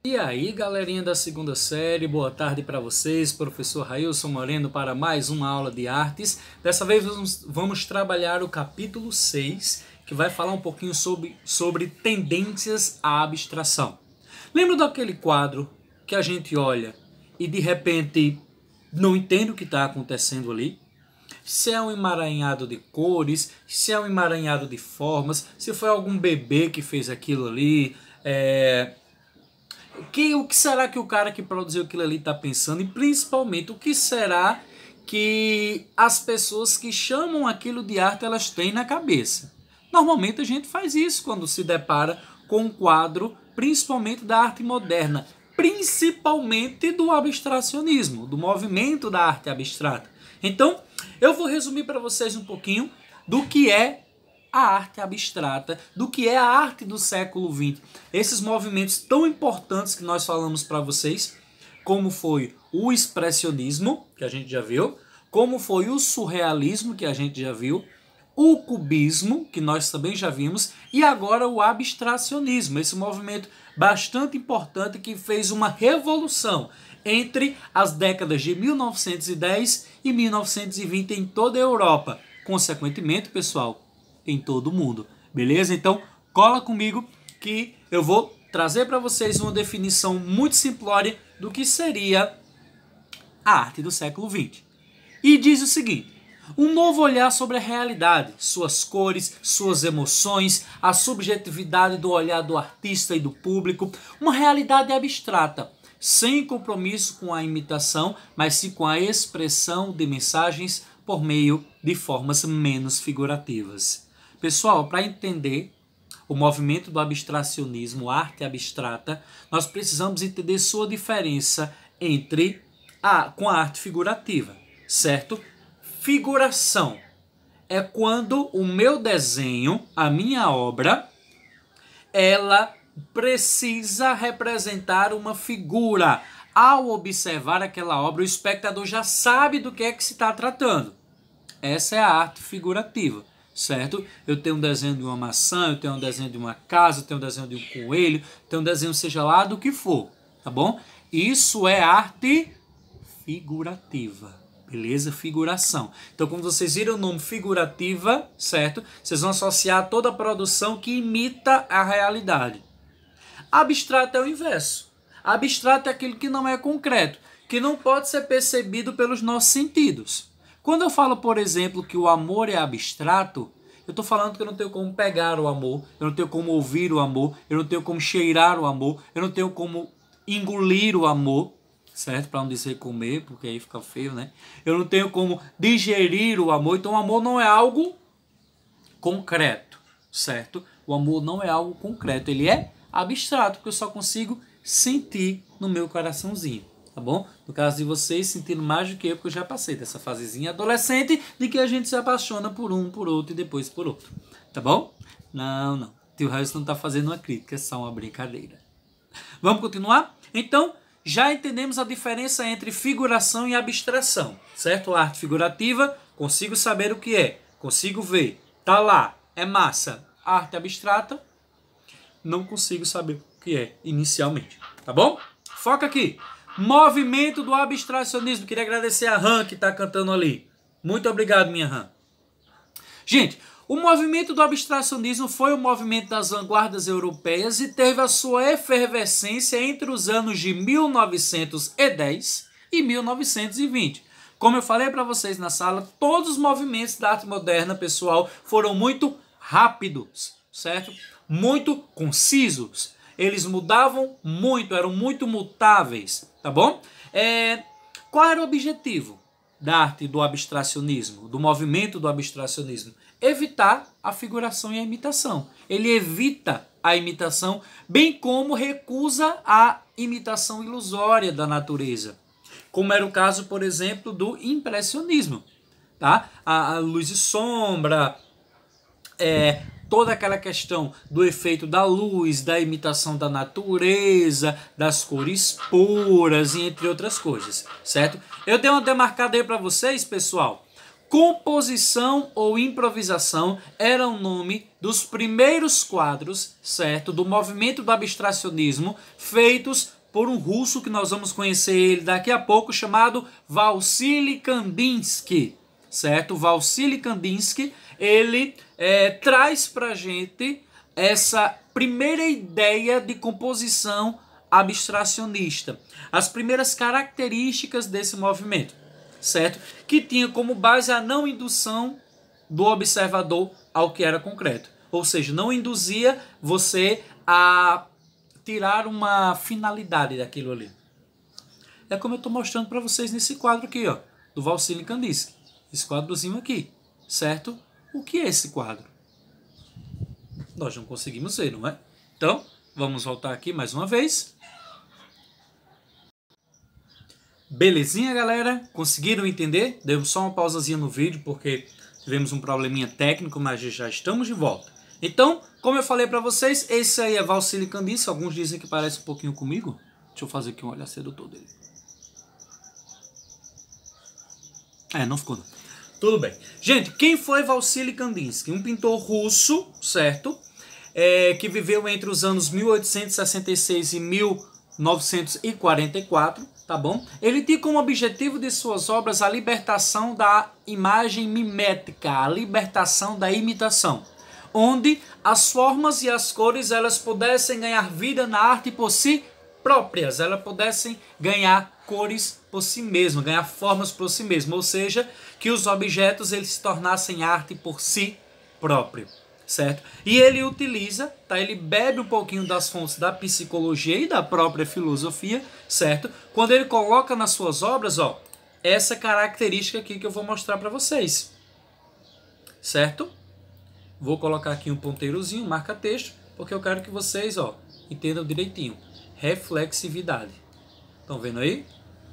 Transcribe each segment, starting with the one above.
E aí, galerinha da segunda série, boa tarde para vocês, professor Railson Moreno para mais uma aula de artes. Dessa vez vamos trabalhar o capítulo 6, que vai falar um pouquinho sobre tendências à abstração. Lembra daquele quadro que a gente olha e de repente não entende o que está acontecendo ali? Se é um emaranhado de cores, se é um emaranhado de formas, se foi algum bebê que fez aquilo ali, o que será que o cara que produziu aquilo ali está pensando? E principalmente, o que será que as pessoas que chamam aquilo de arte elas têm na cabeça? Normalmente a gente faz isso quando se depara com um quadro, principalmente da arte moderna, principalmente do abstracionismo, do movimento da arte abstrata. Então, eu vou resumir para vocês um pouquinho do que é a arte abstrata, do que é a arte do século XX. Esses movimentos tão importantes que nós falamos para vocês, como foi o expressionismo, que a gente já viu, como foi o surrealismo, que a gente já viu, o cubismo, que nós também já vimos, e agora o abstracionismo, esse movimento bastante importante que fez uma revolução entre as décadas de 1910 e 1920 em toda a Europa. Consequentemente, pessoal, em todo o mundo, beleza? Então, cola comigo que eu vou trazer para vocês uma definição muito simplória do que seria a arte do século XX. E diz o seguinte: um novo olhar sobre a realidade, suas cores, suas emoções, a subjetividade do olhar do artista e do público, uma realidade abstrata, sem compromisso com a imitação, mas sim com a expressão de mensagens por meio de formas menos figurativas. Pessoal, para entender o movimento do abstracionismo, arte abstrata, nós precisamos entender sua diferença com a arte figurativa, certo? Figuração é quando o meu desenho, a minha obra, ela precisa representar uma figura. Ao observar aquela obra, o espectador já sabe do que é que se está tratando. Essa é a arte figurativa, certo? Eu tenho um desenho de uma maçã, eu tenho um desenho de uma casa, eu tenho um desenho de um coelho, eu tenho um desenho seja lá do que for, tá bom? Isso é arte figurativa, beleza? Figuração. Então, quando vocês viram o nome figurativa, certo? Vocês vão associar toda a produção que imita a realidade. Abstrato é o inverso. Abstrato é aquilo que não é concreto, que não pode ser percebido pelos nossos sentidos. Quando eu falo, por exemplo, que o amor é abstrato, eu estou falando que eu não tenho como pegar o amor, eu não tenho como ouvir o amor, eu não tenho como cheirar o amor, eu não tenho como engolir o amor, certo? Para não dizer comer, porque aí fica feio, né? Eu não tenho como digerir o amor, então o amor não é algo concreto, certo? O amor não é algo concreto, ele é abstrato, porque eu só consigo sentir no meu coraçãozinho. Tá bom? No caso de vocês, sentindo mais do que eu, porque eu já passei dessa fasezinha adolescente de que a gente se apaixona por um, por outro e depois por outro. Tá bom? Não. Tio Railson não tá fazendo uma crítica, é só uma brincadeira. Vamos continuar? Então, já entendemos a diferença entre figuração e abstração, certo? A arte figurativa, consigo saber o que é, consigo ver, tá lá, é massa. A arte abstrata, não consigo saber o que é inicialmente. Tá bom? Foca aqui. Movimento do abstracionismo. Queria agradecer a Han que está cantando ali. Muito obrigado, minha Han. Gente, o movimento do abstracionismo foi o movimento das vanguardas europeias e teve a sua efervescência entre os anos de 1910 e 1920. Como eu falei para vocês na sala, todos os movimentos da arte moderna, pessoal, foram muito rápidos, certo? Muito concisos. Eles mudavam muito, eram muito mutáveis, tá bom? Qual era o objetivo da arte do abstracionismo, do movimento do abstracionismo? Evitar a figuração e a imitação. Ele evita a imitação, bem como recusa a imitação ilusória da natureza. Como era o caso, por exemplo, do impressionismo. Tá? A luz e sombra, toda aquela questão do efeito da luz, da imitação da natureza, das cores puras e entre outras coisas, certo? Eu dei uma demarcada aí para vocês, pessoal, Composição ou improvisação era o nome dos primeiros quadros, certo, do movimento do abstracionismo, feitos por um russo que nós vamos conhecer ele daqui a pouco, chamado Wassily Kandinsky, certo? Wassily Kandinsky, ele traz pra gente essa primeira ideia de composição abstracionista, as primeiras características desse movimento, certo? Que tinha como base a não indução do observador ao que era concreto. Ou seja, não induzia você a tirar uma finalidade daquilo ali. É como eu estou mostrando para vocês nesse quadro aqui, ó, do Wassily Kandinsky. Esse quadrozinho aqui, certo? O que é esse quadro? Nós não conseguimos ver, não é? Então, vamos voltar aqui mais uma vez. Belezinha, galera? Conseguiram entender? Deu só uma pausazinha no vídeo porque tivemos um probleminha técnico, mas já estamos de volta. Então, como eu falei para vocês, esse aí é Wassily Kandinsky. Alguns dizem que parece um pouquinho comigo. Deixa eu fazer aqui um olhar sedutor dele. Não ficou não. Tudo bem. Gente, quem foi Wassily Kandinsky? Um pintor russo, certo? Que viveu entre os anos 1866 e 1944, tá bom? Ele tinha como objetivo de suas obras a libertação da imagem mimética, a libertação da imitação, onde as formas e as cores elas pudessem ganhar vida na arte por si próprias, elas pudessem ganhar cores por si mesmas, ganhar formas por si mesmas, ou seja, que os objetos eles se tornassem arte por si próprio, certo? E ele utiliza, tá? Ele bebe um pouquinho das fontes da psicologia e da própria filosofia, certo? Quando ele coloca nas suas obras, ó, essa característica aqui que eu vou mostrar para vocês, certo? Vou colocar aqui um ponteirozinho, marca texto, porque eu quero que vocês, ó, entendam direitinho. Reflexividade. Estão vendo aí?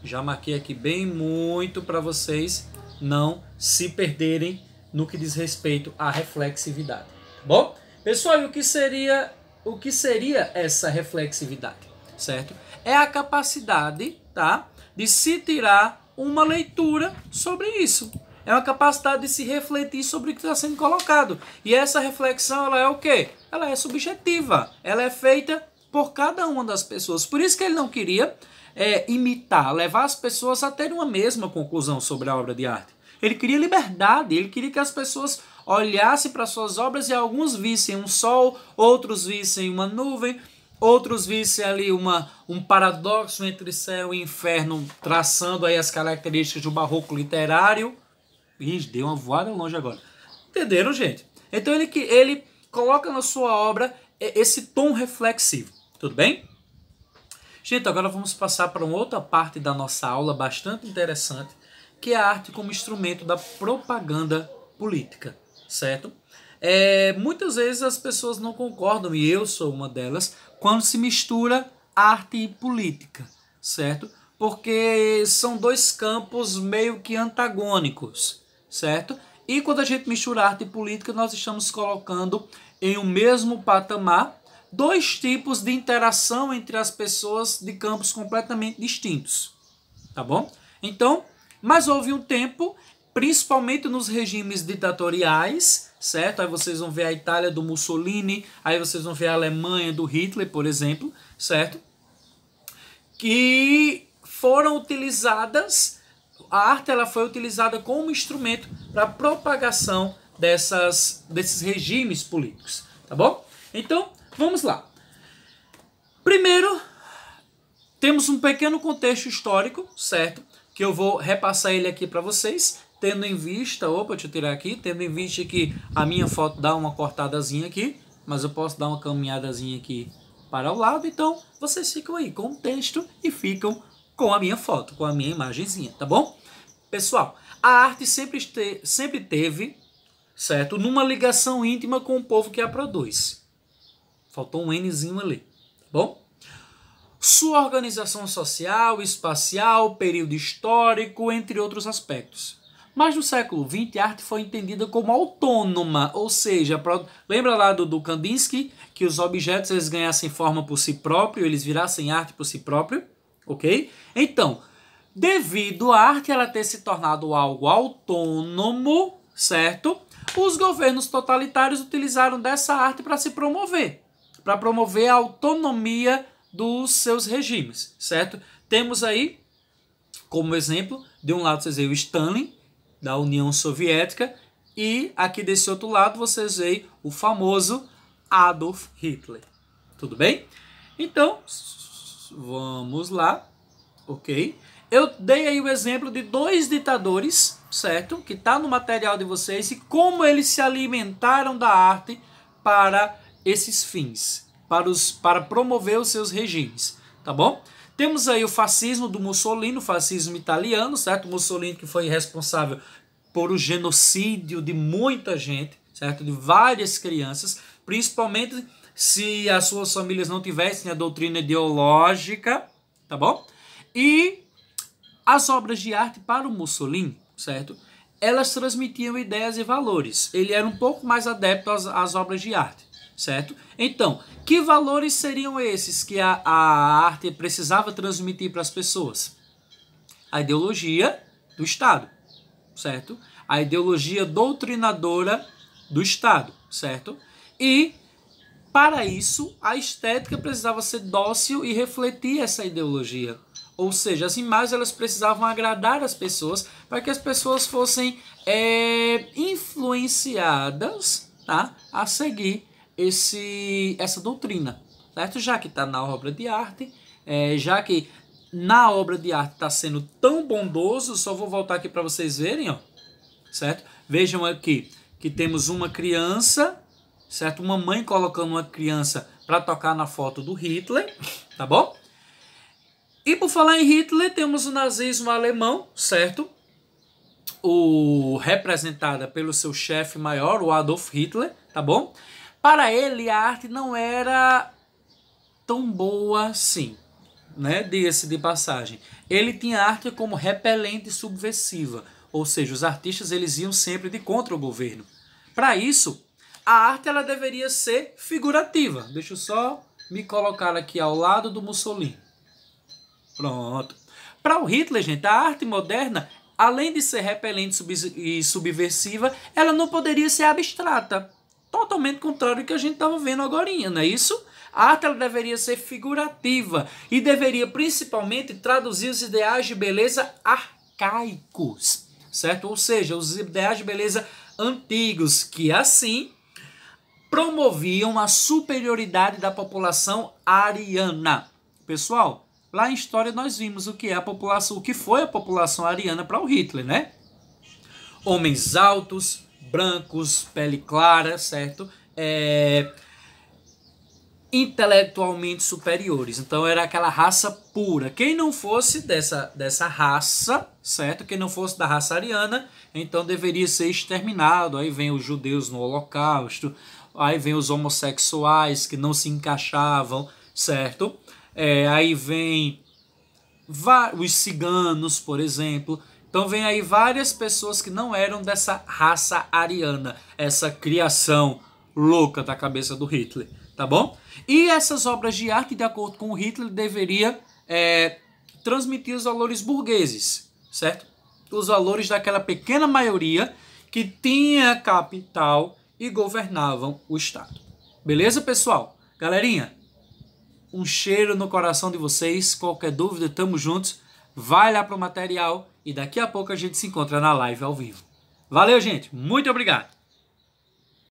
Já marquei aqui bem muito para vocês não se perderem no que diz respeito à reflexividade. Bom, pessoal, e o que seria essa reflexividade, certo? É a capacidade, tá, de se tirar uma leitura sobre isso. É uma capacidade de se refletir sobre o que está sendo colocado. E essa reflexão, ela é o quê? Ela é subjetiva. Ela é feita por cada uma das pessoas. Por isso que ele não queria imitar, levar as pessoas a terem uma mesma conclusão sobre a obra de arte. Ele queria liberdade, ele queria que as pessoas olhassem para suas obras e alguns vissem um sol, outros vissem uma nuvem, outros vissem ali um paradoxo entre céu e inferno, traçando aí as características do barroco literário. Ih, deu uma voada longe agora. Entenderam, gente? Então ele coloca na sua obra esse tom reflexivo. Tudo bem? Gente, agora vamos passar para uma outra parte da nossa aula bastante interessante, que é a arte como instrumento da propaganda política, certo? Muitas vezes as pessoas não concordam, e eu sou uma delas, quando se mistura arte e política, certo? Porque são dois campos meio que antagônicos, certo? E quando a gente mistura arte e política, nós estamos colocando em um mesmo patamar dois tipos de interação entre as pessoas de campos completamente distintos, tá bom? Então, mas houve um tempo, principalmente nos regimes ditatoriais, certo? Aí vocês vão ver a Itália do Mussolini, aí vocês vão ver a Alemanha do Hitler, por exemplo, certo? Que foram utilizadas, a arte ela foi utilizada como instrumento para a propagação desses regimes políticos, tá bom? Então, vamos lá. Primeiro, temos um pequeno contexto histórico, certo? Que eu vou repassar ele aqui para vocês, tendo em vista, deixa eu tirar aqui, tendo em vista que a minha foto dá uma cortadazinha aqui, mas eu posso dar uma caminhadazinha aqui para o lado, então vocês ficam aí com o texto e ficam com a minha foto, com a minha imagenzinha, tá bom? Pessoal, a arte sempre teve, certo, numa ligação íntima com o povo que a produz. Faltou um Nzinho ali, tá bom? Sua organização social, espacial, período histórico, entre outros aspectos. Mas no século XX, a arte foi entendida como autônoma, ou seja, lembra lá do Kandinsky, que os objetos eles ganhassem forma por si próprio, eles virassem arte por si próprio, ok? Então, devido à arte ela ter se tornado algo autônomo, certo? Os governos totalitários utilizaram dessa arte para se promover, para promover a autonomia dos seus regimes, certo? Temos aí, como exemplo, de um lado vocês veem o Stalin, da União Soviética, e aqui desse outro lado vocês veem o famoso Adolf Hitler. Tudo bem? Então, vamos lá, ok? Eu dei aí o exemplo de 2 ditadores, certo? Que está no material de vocês e como eles se alimentaram da arte para esses fins, para promover os seus regimes, tá bom? Temos aí o fascismo do Mussolini, o fascismo italiano, certo? Mussolini que foi responsável por o genocídio de muita gente, certo? De várias crianças, principalmente se as suas famílias não tivessem a doutrina ideológica, tá bom? E as obras de arte para o Mussolini, certo? Elas transmitiam ideias e valores. Ele era um pouco mais adepto às obras de arte, certo? Então, que valores seriam esses que a arte precisava transmitir para as pessoas? A ideologia do Estado, certo? A ideologia doutrinadora do Estado, certo? E, para isso, a estética precisava ser dócil e refletir essa ideologia. Ou seja, as imagens elas precisavam agradar as pessoas para que as pessoas fossem influenciadas, tá, a seguir essa doutrina, certo? Já que está na obra de arte, já que na obra de arte está sendo tão bondoso, só vou voltar aqui para vocês verem, ó, certo? Vejam aqui que temos uma criança, certo? Uma mãe colocando uma criança para tocar na foto do Hitler, tá bom? E por falar em Hitler, temos o nazismo alemão, certo? Representada pelo seu chefe maior, o Adolf Hitler, tá bom? Para ele, a arte não era tão boa assim, né? Diga-se de passagem. Ele tinha arte como repelente e subversiva, ou seja, os artistas eles iam sempre de contra o governo. Para isso, a arte ela deveria ser figurativa. Deixa eu só me colocar aqui ao lado do Mussolini. Pronto. Para o Hitler, gente, a arte moderna, além de ser repelente e subversiva, ela não poderia ser abstrata. Totalmente contrário do que a gente estava vendo agora, não é isso? A arte ela deveria ser figurativa e deveria principalmente traduzir os ideais de beleza arcaicos, certo? Ou seja, os ideais de beleza antigos, que assim promoviam a superioridade da população ariana. Pessoal, lá em história nós vimos o que é a população, o que foi a população ariana para o Hitler, né? Homens altos, brancos, pele clara, certo? Intelectualmente superiores. Então era aquela raça pura. Quem não fosse dessa raça, certo? Quem não fosse da raça ariana, então deveria ser exterminado. Aí vem os judeus no Holocausto, aí vem os homossexuais que não se encaixavam, certo? Aí vem os ciganos, por exemplo. Então vem aí várias pessoas que não eram dessa raça ariana, essa criação louca da cabeça do Hitler, tá bom? E essas obras de arte, de acordo com o Hitler, deveria transmitir os valores burgueses, certo? Os valores daquela pequena maioria que tinha capital e governavam o Estado. Beleza, pessoal? Galerinha, um cheiro no coração de vocês. Qualquer dúvida, tamo juntos. Vai lá pro material e daqui a pouco a gente se encontra na live ao vivo. Valeu, gente. Muito obrigado.